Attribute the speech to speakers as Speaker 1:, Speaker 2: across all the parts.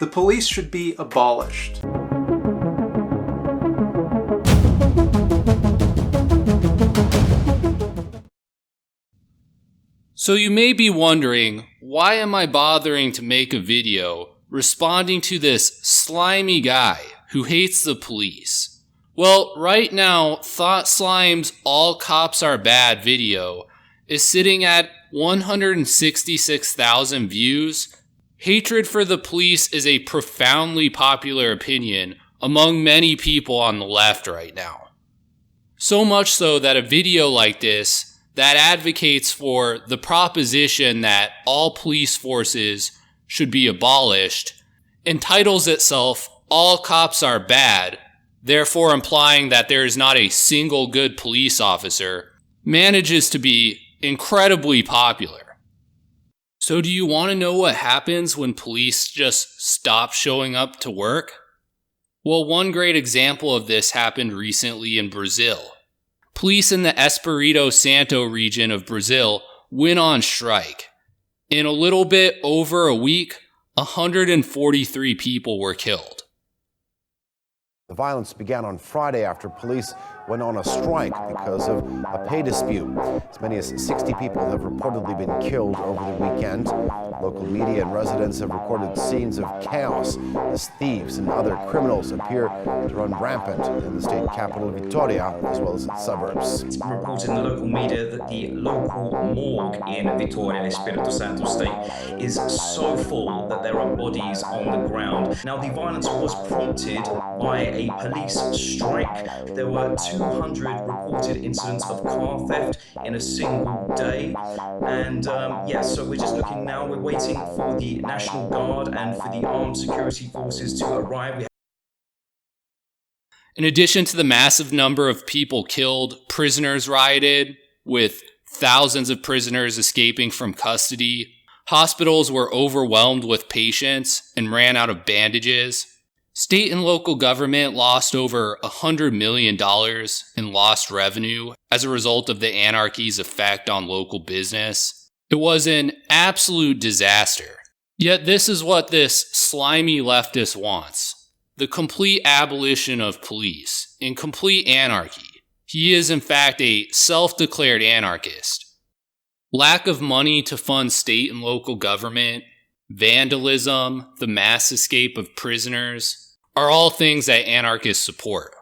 Speaker 1: The police should be abolished.
Speaker 2: So you may be wondering, why am I bothering to make a video responding to this slimy guy who hates the police? Well, right now, Thought Slime's All Cops Are Bad video is sitting at 166,000 views. Hatred for the police is a profoundly popular opinion among many people on the left right now. So much so that a video like this that advocates for the proposition that all police forces should be abolished entitles itself All Cops Are Bad, therefore implying that there is not a single good police officer, manages to be incredibly popular. So do you want to know what happens when police just stop showing up to work? Well, one great example of this happened recently in Brazil. Police in the Espírito Santo region of Brazil went on strike. In a little bit over a week, 143 people were killed.
Speaker 3: The violence began on Friday after police went on a strike because of a pay dispute. As many as 60 people have reportedly been killed over the weekend. Local media and residents have recorded scenes of chaos as thieves and other criminals appear to run rampant in the state capital, Vitória, as well as its suburbs.
Speaker 4: It's been reported in the local media that the local morgue in Vitória, Espírito Santo state, is so full that there are bodies on the ground. Now, the violence was prompted by a police strike. There were 200 reported incidents of car theft in a single day. And so we're just looking now, we're waiting for the National Guard and for the armed security forces to arrive.
Speaker 2: In addition to the massive number of people killed, prisoners rioted, with thousands of prisoners escaping from custody. Hospitals were overwhelmed with patients and ran out of bandages. State and local government lost over $100 million in lost revenue as a result of the anarchy's effect on local business. It was an absolute disaster. Yet this is what this slimy leftist wants: the complete abolition of police in complete anarchy. He is in fact a self-declared anarchist. Lack of money to fund state and local government, vandalism, the mass escape of prisoners, are all things that anarchists support.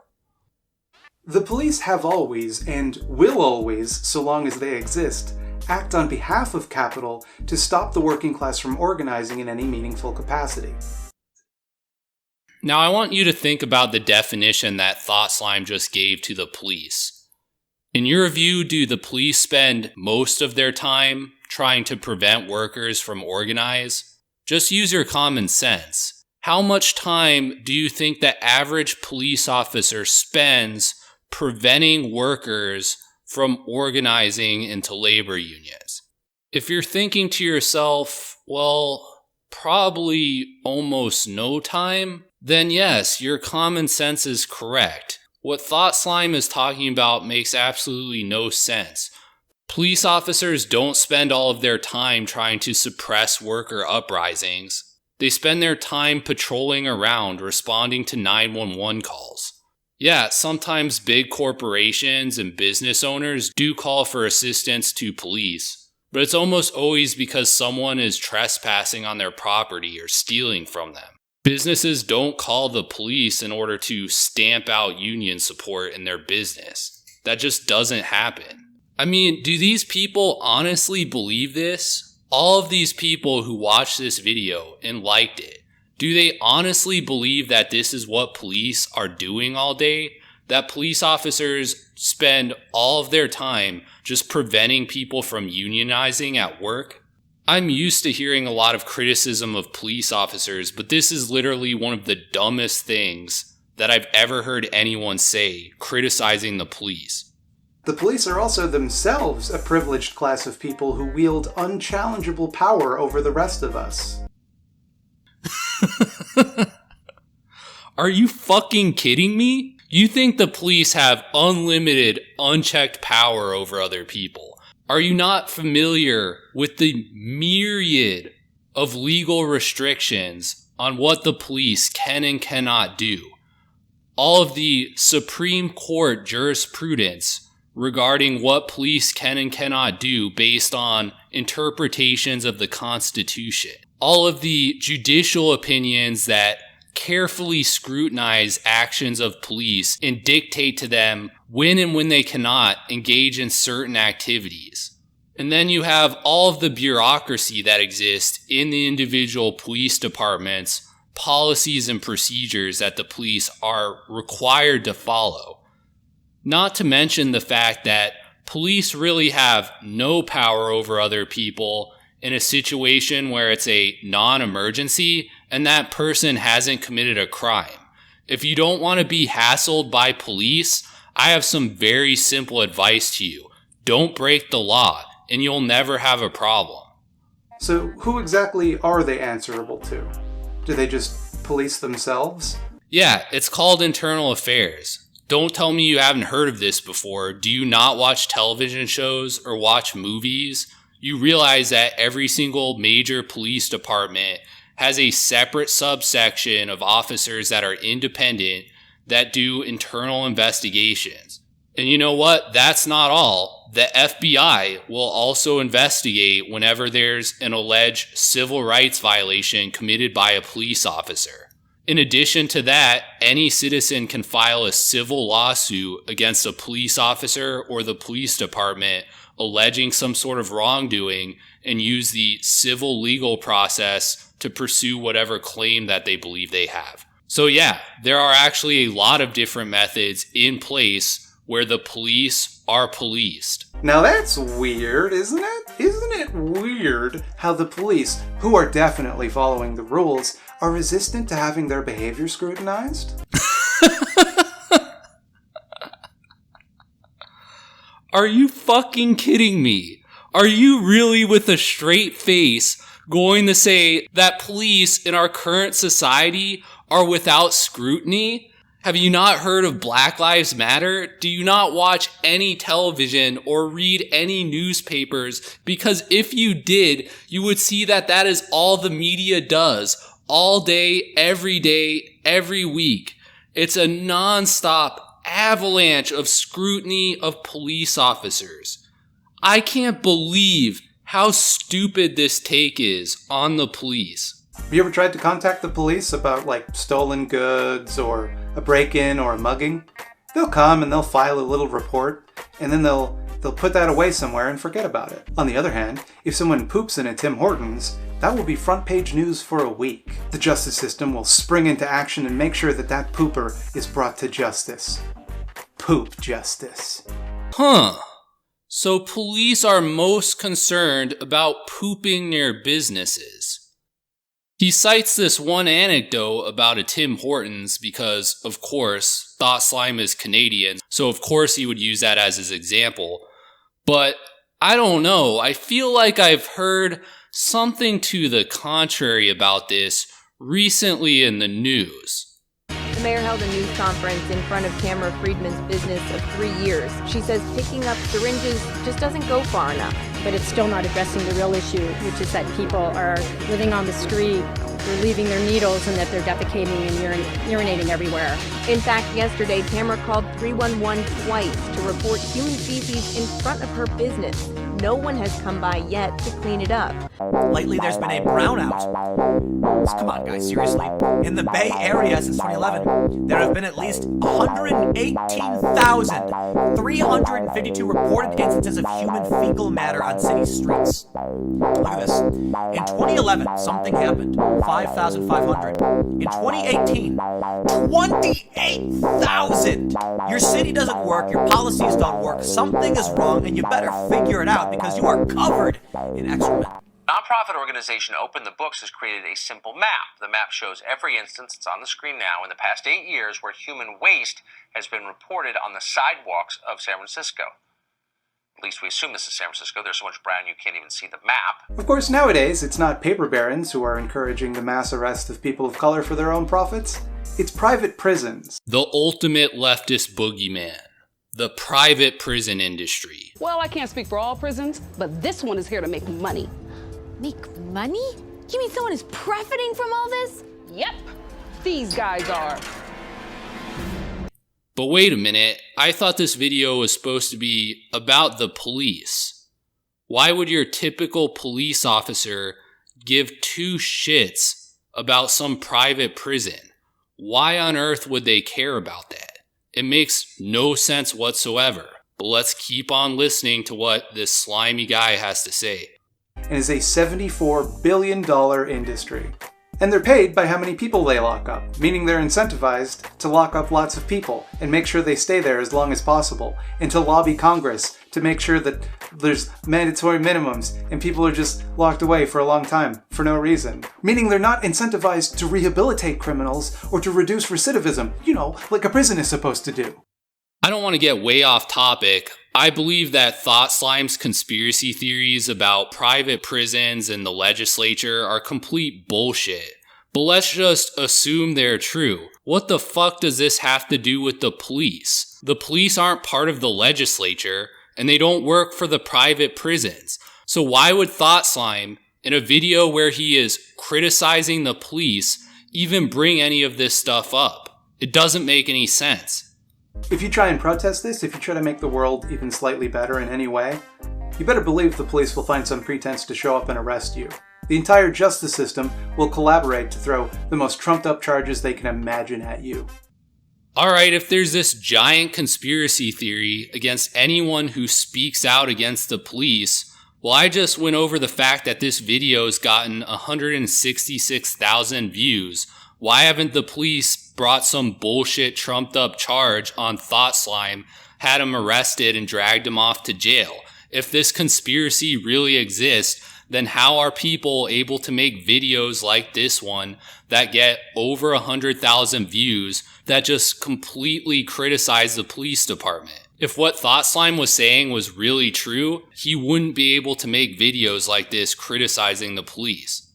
Speaker 1: The police have always, and will always, so long as they exist, act on behalf of capital to stop the working class from organizing in any meaningful capacity.
Speaker 2: Now I want you to think about the definition that Thought Slime just gave to the police. In your view, do the police spend most of their time trying to prevent workers from organize? Just use your common sense. How much time do you think the average police officer spends preventing workers from organizing into labor unions? If you're thinking to yourself, well, probably almost no time, then yes, your common sense is correct. What Thought Slime is talking about makes absolutely no sense. Police officers don't spend all of their time trying to suppress worker uprisings. They spend their time patrolling around, responding to 911 calls. Yeah, sometimes big corporations and business owners do call for assistance to police, but it's almost always because someone is trespassing on their property or stealing from them. Businesses don't call the police in order to stamp out union support in their business. That just doesn't happen. I mean, do these people honestly believe this? All of these people who watched this video and liked it, do they honestly believe that this is what police are doing all day? That police officers spend all of their time just preventing people from unionizing at work? I'm used to hearing a lot of criticism of police officers, but this is literally one of the dumbest things that I've ever heard anyone say criticizing the police.
Speaker 1: The police are also themselves a privileged class of people who wield unchallengeable power over the rest of us.
Speaker 2: Are you fucking kidding me? You think the police have unlimited, unchecked power over other people? Are you not familiar with the myriad of legal restrictions on what the police can and cannot do. All of the Supreme Court jurisprudence regarding what police can and cannot do based on interpretations of the Constitution. All of the judicial opinions that carefully scrutinize actions of police and dictate to them when and when they cannot engage in certain activities. And then you have all of the bureaucracy that exists in the individual police departments, policies and procedures that the police are required to follow. Not to mention the fact that police really have no power over other people in a situation where it's a non-emergency and that person hasn't committed a crime. If you don't want to be hassled by police, I have some very simple advice to you. Don't break the law, and you'll never have a problem.
Speaker 1: So who exactly are they answerable to? Do they just police themselves?
Speaker 2: Yeah, it's called internal affairs. Don't tell me you haven't heard of this before. Do you not watch television shows or watch movies? You realize that every single major police department has a separate subsection of officers that are independent that do internal investigations. And you know what? That's not all. The FBI will also investigate whenever there's an alleged civil rights violation committed by a police officer. In addition to that, any citizen can file a civil lawsuit against a police officer or the police department alleging some sort of wrongdoing and use the civil legal process to pursue whatever claim that they believe they have. So yeah, there are actually a lot of different methods in place where the police are policed.
Speaker 1: Now that's weird, isn't it? Isn't it weird how the police, who are definitely following the rules, are resistant to having their behavior scrutinized?
Speaker 2: Are you fucking kidding me? Are you really with a straight face going to say that police in our current society are without scrutiny? Have you not heard of Black Lives Matter? Do you not watch any television or read any newspapers? Because if you did, you would see that that is all the media does, all day, every week. It's a non-stop avalanche of scrutiny of police officers. I can't believe how stupid this take is on the police.
Speaker 1: Have you ever tried to contact the police about, stolen goods or a break-in or a mugging? They'll come and they'll file a little report, and then they'll put that away somewhere and forget about it. On the other hand, if someone poops in a Tim Hortons, that will be front-page news for a week. The justice system will spring into action and make sure that that pooper is brought to justice. Poop justice.
Speaker 2: Huh. So police are most concerned about pooping near businesses. He cites this one anecdote about a Tim Hortons because, of course, Thought Slime is Canadian, so of course he would use that as his example. But I don't know, I feel like I've heard something to the contrary about this recently in the news.
Speaker 5: The mayor held a news conference in front of Tamara Friedman's business of 3 years. She says picking up syringes just doesn't go far enough.
Speaker 6: But it's still not addressing the real issue, which is that people are living on the street, they're leaving their needles, and that they're defecating and urinating everywhere.
Speaker 5: In fact, yesterday, Tamara called 311 twice to report human feces in front of her business. No one has come by yet to clean it up.
Speaker 7: Lately, there's been a brownout. Come on, guys, seriously. In the Bay Area since 2011, there have been at least 118,352 reported instances of human fecal matter on city streets. Look at this. In 2011, something happened. 5,500. In 2018, 28,000! Your city doesn't work, your policies don't work, something is wrong, and you better figure it out because you are covered in excrement.
Speaker 8: Nonprofit organization Open the Books has created a simple map. The map shows every instance that's on the screen now in the past 8 years where human waste has been reported on the sidewalks of San Francisco. At least we assume this is San Francisco. There's so much brown you can't even see the map.
Speaker 1: Of course, nowadays, it's not paper barons who are encouraging the mass arrest of people of color for their own profits. It's private prisons.
Speaker 2: The ultimate leftist boogeyman. The private prison industry.
Speaker 9: Well, I can't speak for all prisons, but this one is here to make money.
Speaker 10: Make money? You mean someone is profiting from all this?
Speaker 9: Yep, these guys are.
Speaker 2: But wait a minute, I thought this video was supposed to be about the police. Why would your typical police officer give two shits about some private prison? Why on earth would they care about that? It makes no sense whatsoever. But let's keep on listening to what this slimy guy has to say.
Speaker 1: And is a $74 billion industry. And they're paid by how many people they lock up, meaning they're incentivized to lock up lots of people and make sure they stay there as long as possible, and to lobby Congress to make sure that there's mandatory minimums and people are just locked away for a long time for no reason. Meaning they're not incentivized to rehabilitate criminals or to reduce recidivism, like a prison is supposed to do.
Speaker 2: I don't want to get way off topic. I believe that Thought Slime's conspiracy theories about private prisons and the legislature are complete bullshit. But let's just assume they're true. What the fuck does this have to do with the police? The police aren't part of the legislature, and they don't work for the private prisons. So why would Thought Slime, in a video where he is criticizing the police, even bring any of this stuff up? It doesn't make any sense.
Speaker 1: If you try and protest this, if you try to make the world even slightly better in any way, you better believe the police will find some pretense to show up and arrest you. The entire justice system will collaborate to throw the most trumped up charges they can imagine at you.
Speaker 2: Alright, if there's this giant conspiracy theory against anyone who speaks out against the police, well, I just went over the fact that this video's gotten 166,000 views. Why haven't the police brought some bullshit trumped up charge on Thought Slime, had him arrested and dragged him off to jail? If this conspiracy really exists, then how are people able to make videos like this one that get over 100,000 views that just completely criticize the police department? If what Thought Slime was saying was really true, he wouldn't be able to make videos like this criticizing the police.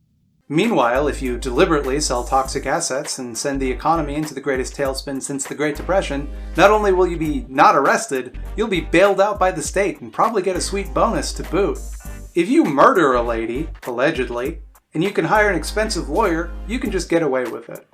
Speaker 1: Meanwhile, if you deliberately sell toxic assets and send the economy into the greatest tailspin since the Great Depression, not only will you be not arrested, you'll be bailed out by the state and probably get a sweet bonus to boot. If you murder a lady, allegedly, and you can hire an expensive lawyer, you can just get away with it.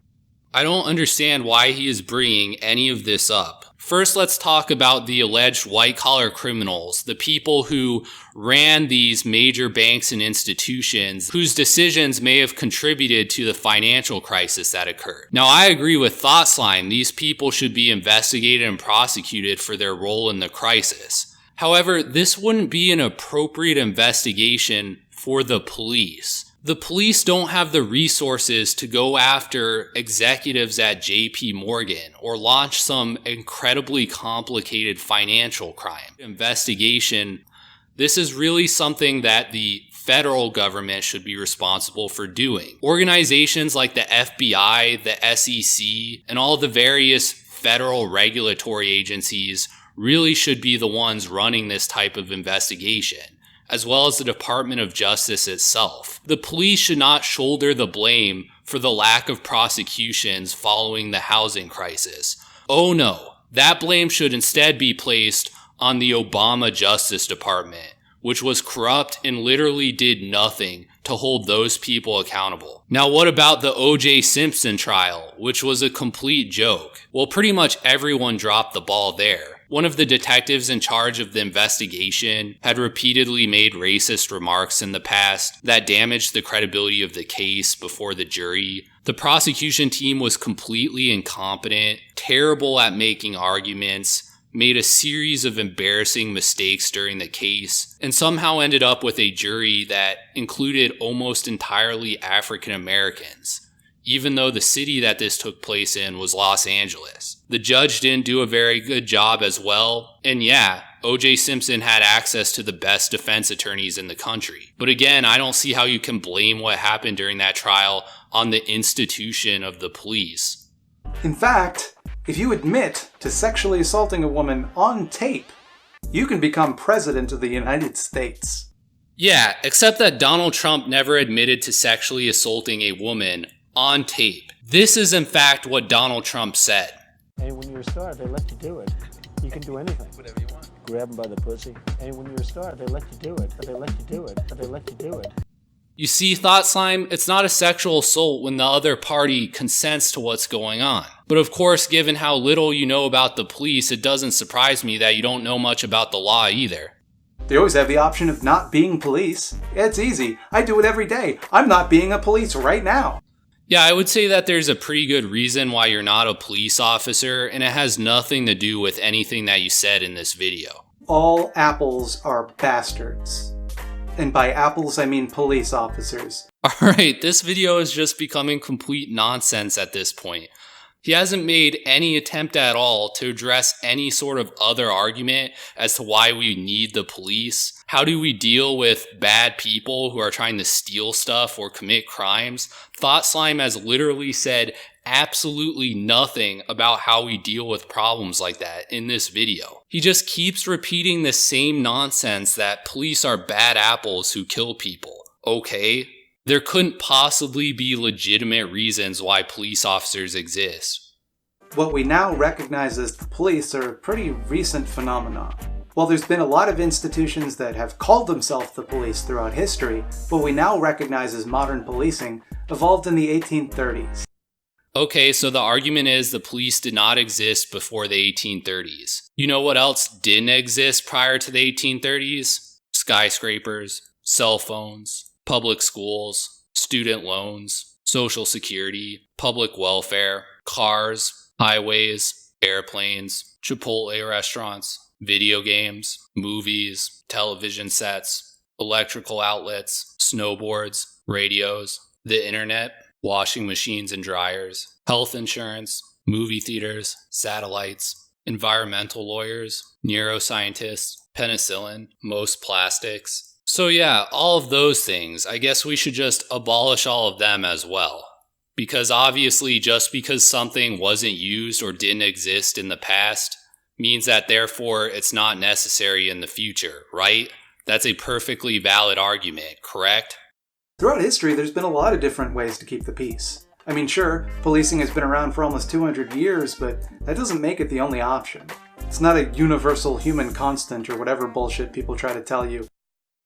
Speaker 2: I don't understand why he is bringing any of this up. First, let's talk about the alleged white-collar criminals, the people who ran these major banks and institutions whose decisions may have contributed to the financial crisis that occurred. Now, I agree with Thought Slime. These people should be investigated and prosecuted for their role in the crisis. However, this wouldn't be an appropriate investigation for the police. The police don't have the resources to go after executives at JP Morgan or launch some incredibly complicated financial crime investigation. This is really something that the federal government should be responsible for doing. Organizations like the FBI, the SEC, and all the various federal regulatory agencies really should be the ones running this type of investigation, as well as the Department of Justice itself. The police should not shoulder the blame for the lack of prosecutions following the housing crisis. Oh no, that blame should instead be placed on the Obama Justice Department, which was corrupt and literally did nothing to hold those people accountable. Now, what about the O.J. Simpson trial, which was a complete joke? Well, pretty much everyone dropped the ball there. One of the detectives in charge of the investigation had repeatedly made racist remarks in the past that damaged the credibility of the case before the jury. The prosecution team was completely incompetent, terrible at making arguments, made a series of embarrassing mistakes during the case, and somehow ended up with a jury that included almost entirely African Americans, even though the city that this took place in was Los Angeles. The judge didn't do a very good job as well, and yeah, O.J. Simpson had access to the best defense attorneys in the country. But again, I don't see how you can blame what happened during that trial on the institution of the police.
Speaker 1: In fact, if you admit to sexually assaulting a woman on tape, you can become president of the United States.
Speaker 2: Yeah, except that Donald Trump never admitted to sexually assaulting a woman on tape. This is in fact what Donald Trump said.
Speaker 10: And when you're a star, they let you do it. You can do anything. Whatever you want. Grab them by the pussy. And when you're a star, they let you do it. But they let you do it. But they let you do it.
Speaker 2: You see, Thought Slime, it's not a sexual assault when the other party consents to what's going on. But of course, given how little you know about the police, it doesn't surprise me that you don't know much about the law either.
Speaker 1: They always have the option of not being police. It's easy. I do it every day. I'm not being a police right now.
Speaker 2: Yeah, I would say that there's a pretty good reason why you're not a police officer, and it has nothing to do with anything that you said in this video.
Speaker 1: All apples are bastards. And by apples, I mean police officers.
Speaker 2: Alright, this video is just becoming complete nonsense at this point. He hasn't made any attempt at all to address any sort of other argument as to why we need the police. How do we deal with bad people who are trying to steal stuff or commit crimes? Thought Slime has literally said absolutely nothing about how we deal with problems like that in this video. He just keeps repeating the same nonsense that police are bad apples who kill people. Okay, there couldn't possibly be legitimate reasons why police officers exist.
Speaker 1: What we now recognize as the police are a pretty recent phenomenon. While there's been a lot of institutions that have called themselves the police throughout history, what we now recognize as modern policing evolved in the 1830s.
Speaker 2: Okay, so the argument is the police did not exist before the 1830s. You know what else didn't exist prior to the 1830s? Skyscrapers, cell phones, public schools, student loans, social security, public welfare, cars, highways, airplanes, Chipotle restaurants, video games, movies, television sets, electrical outlets, snowboards, radios, the internet, washing machines and dryers, health insurance, movie theaters, satellites, environmental lawyers, neuroscientists, penicillin, most plastics. So yeah, all of those things, I guess we should just abolish all of them as well. Because obviously just because something wasn't used or didn't exist in the past means that therefore it's not necessary in the future, right? That's a perfectly valid argument, correct?
Speaker 1: Throughout history, there's been a lot of different ways to keep the peace. I mean, sure, policing has been around for almost 200 years, but that doesn't make it the only option. It's not a universal human constant or whatever bullshit people try to tell you.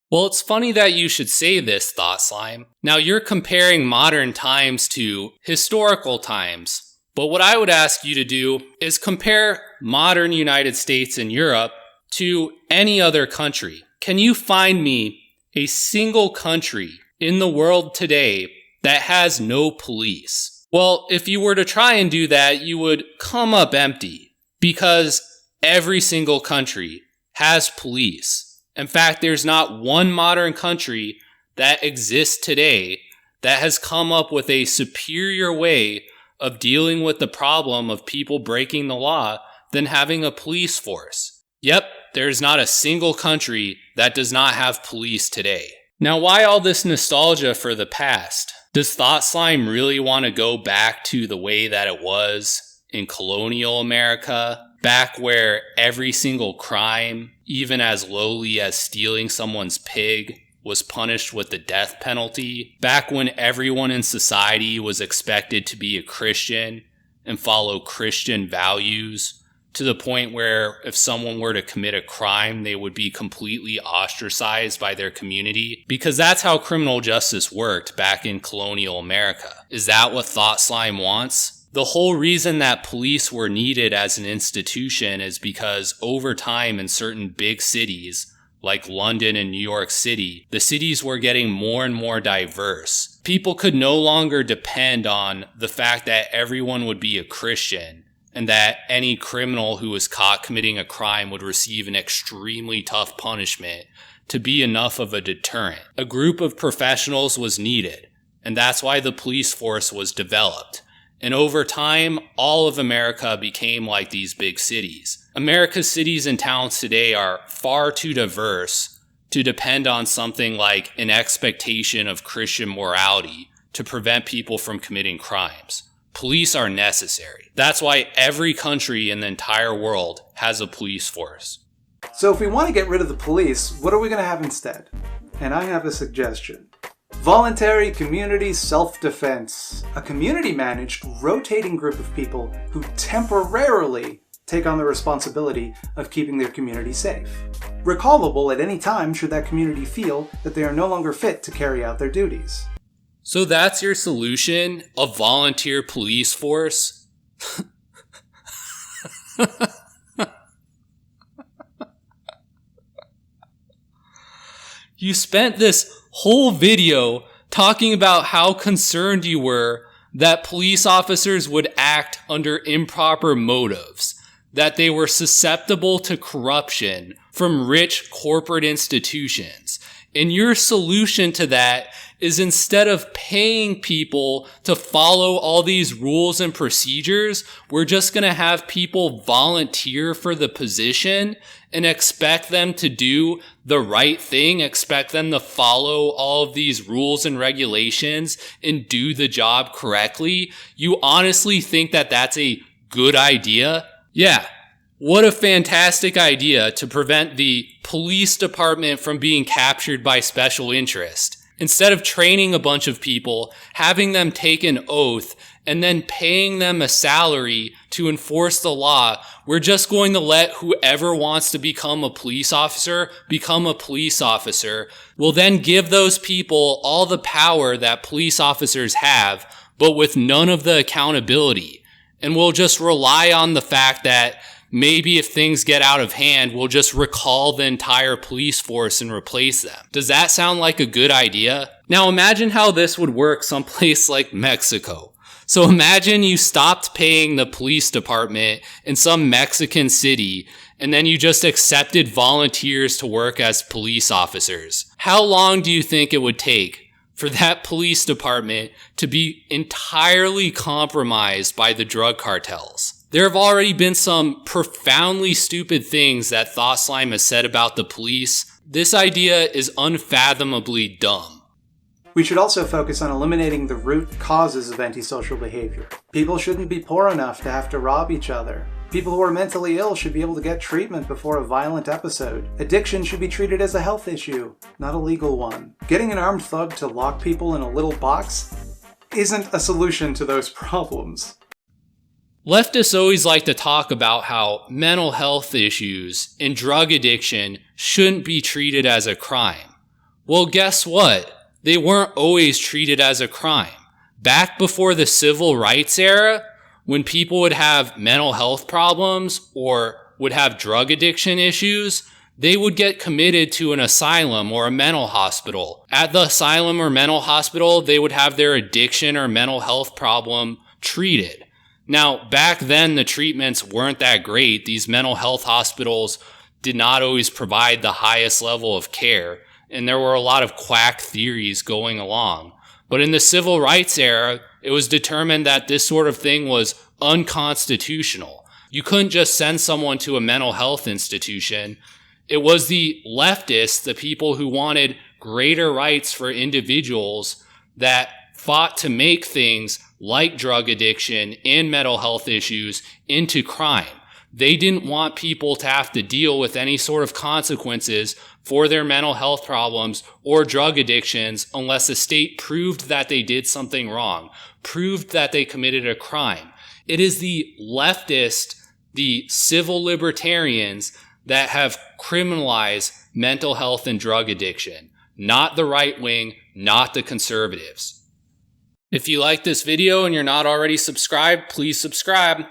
Speaker 2: Well, it's funny that you should say this, Thought Slime. Now, you're comparing modern times to historical times, but what I would ask you to do is compare modern United States and Europe to any other country. Can you find me a single country in the world today that has no police? Well, if you were to try and do that, you would come up empty because every single country has police. In fact, there's not one modern country that exists today that has come up with a superior way of dealing with the problem of people breaking the law than having a police force. Yep, there's not a single country that does not have police today. Now, why all this nostalgia for the past? Does Thought Slime really want to go back to the way that it was in colonial America? Back where every single crime, even as lowly as stealing someone's pig, was punished with the death penalty? Back when everyone in society was expected to be a Christian and follow Christian values, to the point where if someone were to commit a crime, they would be completely ostracized by their community? Because that's how criminal justice worked back in colonial America. Is that what Thought Slime wants? The whole reason that police were needed as an institution is because over time in certain big cities, like London and New York City, the cities were getting more and more diverse. People could no longer depend on the fact that everyone would be a Christian and that any criminal who was caught committing a crime would receive an extremely tough punishment to be enough of a deterrent. A group of professionals was needed, and that's why the police force was developed. And over time, all of America became like these big cities. America's cities and towns today are far too diverse to depend on something like an expectation of Christian morality to prevent people from committing crimes. Police are necessary. That's why every country in the entire world has a police force.
Speaker 1: So if we want to get rid of the police, what are we going to have instead? And I have a suggestion. Voluntary community self-defense. A community-managed, rotating group of people who temporarily take on the responsibility of keeping their community safe. Recallable at any time should that community feel that they are no longer fit to carry out their duties.
Speaker 2: So that's your solution? A volunteer police force? You spent this whole video talking about how concerned you were that police officers would act under improper motives, that they were susceptible to corruption from rich corporate institutions. And your solution to that is, instead of paying people to follow all these rules and procedures, we're just going to have people volunteer for the position and expect them to do the right thing, expect them to follow all of these rules and regulations and do the job correctly. You honestly think that that's a good idea? Yeah. What a fantastic idea to prevent the police department from being captured by special interest. Instead of training a bunch of people, having them take an oath, and then paying them a salary to enforce the law, we're just going to let whoever wants to become a police officer become a police officer. We'll then give those people all the power that police officers have, but with none of the accountability. And we'll just rely on the fact that maybe if things get out of hand, we'll just recall the entire police force and replace them. Does that sound like a good idea? Now imagine how this would work someplace like Mexico. So imagine you stopped paying the police department in some Mexican city, and then you just accepted volunteers to work as police officers. How long do you think it would take for that police department to be entirely compromised by the drug cartels? There have already been some profoundly stupid things that Thought Slime has said about the police. This idea is unfathomably dumb.
Speaker 1: We should also focus on eliminating the root causes of antisocial behavior. People shouldn't be poor enough to have to rob each other. People who are mentally ill should be able to get treatment before a violent episode. Addiction should be treated as a health issue, not a legal one. Getting an armed thug to lock people in a little box isn't a solution to those problems.
Speaker 2: Leftists always like to talk about how mental health issues and drug addiction shouldn't be treated as a crime. Well, guess what? They weren't always treated as a crime. Back before the civil rights era, when people would have mental health problems or would have drug addiction issues, they would get committed to an asylum or a mental hospital. At the asylum or mental hospital, they would have their addiction or mental health problem treated. Now, back then, the treatments weren't that great. These mental health hospitals did not always provide the highest level of care, and there were a lot of quack theories going along. But in the civil rights era, it was determined that this sort of thing was unconstitutional. You couldn't just send someone to a mental health institution. It was the leftists, the people who wanted greater rights for individuals, that fought to make things like drug addiction and mental health issues into crime. They didn't want people to have to deal with any sort of consequences for their mental health problems or drug addictions unless the state proved that they did something wrong, proved that they committed a crime. It is the leftists, the civil libertarians, that have criminalized mental health and drug addiction, not the right wing, not the conservatives. If you like this video and you're not already subscribed, please subscribe.